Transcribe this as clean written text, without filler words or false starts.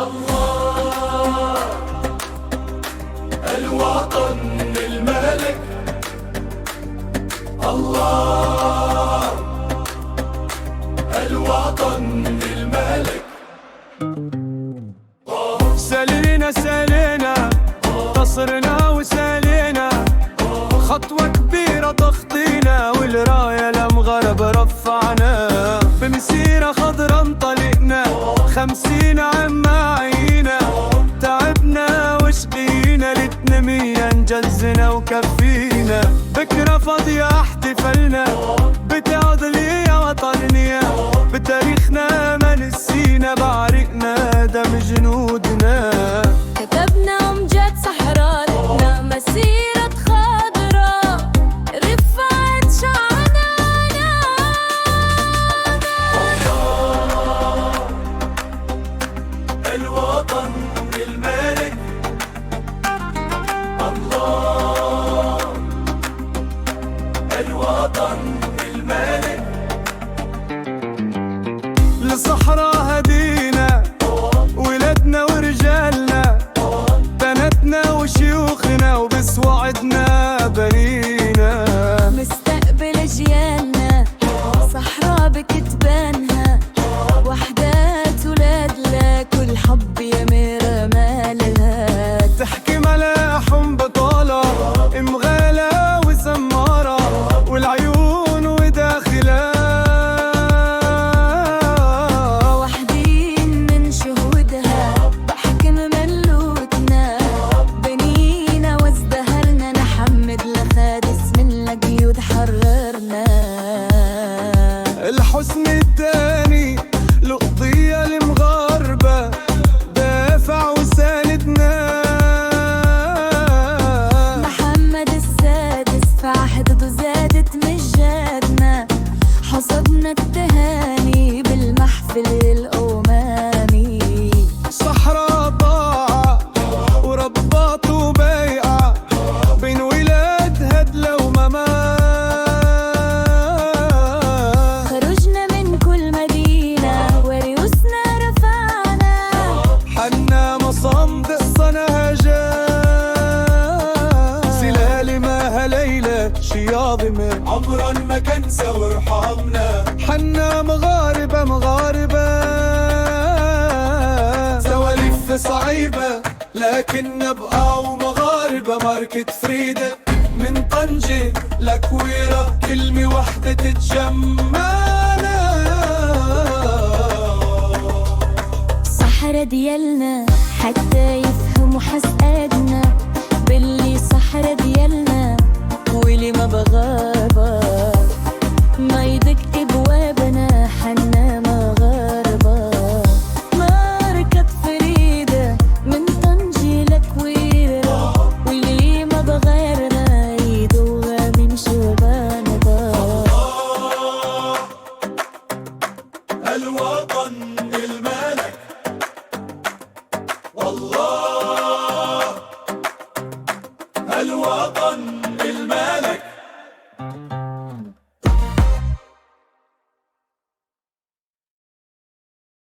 الله الوطن الملك، الله الوطن الملك. سالينا سالينا نصرنا وسالينا، خطوة كبيرة تخطينا والراية لمغرب رفعنا، بمسيرة خضرا انطلقنا 50 عام معينا، تعبنا وشقينا لتنمية انجزنا وكفينا، بكرة فاضية احتفلنا بتعود لي يا وطننا، بتاريخنا ما نسينا بعرقنا دم جنودنا، كتبنا أمجاد صحراتنا مسيرة خضراء رفعت شعرنا. الوطن الملك، الله الوطن الملك. للصحراء هدينا ولادنا ورجالنا، بناتنا وشيوخنا وبسوعدنا بنينا، مستقبل أجيالنا صحراء بكتبانها، وحدات ولاد لكل حب يمير مالها، تحكي ملاحم بطالة مغالة وسمارة والعيون وداخلها، وحدين من شهودها بحكم ملوكنا، بنينا وازدهرنا نحمد لخادس من لقيود حررنا. الحسن التاني لقضية المغاربة دافع وساندنا، محمد السادس في عهده زادت مجادنا، حصدنا التهاني بالمحفل الأمامي، صحراء ضاعة ورباط وبيعة بين ولاد هدلة وممات، خرجنا من كل مدينة وريوسنا رفعنا، حنا مصامد الصنهاجات، سلالي ماها ليلة شي عظمة عمرا ما كنسى وارحمنا، حنا مغاربة مغاربة، سواليف صعيبة لكن نبقى ومغاربة، ماركة فريدة من طنجة لكويرة، كلمة وحدة تتجمعنا. صحرا ديالنا حتى يفهموا حسقادنا، باللي صحرا ديالنا واللي ما بغاربة ما يدق ابوابنا، حنا مغاربة، ماركة فريدة من طنجة لكويرة، واللي ما بغيرنا يدوغ من شبانة. الوطن الملك، والله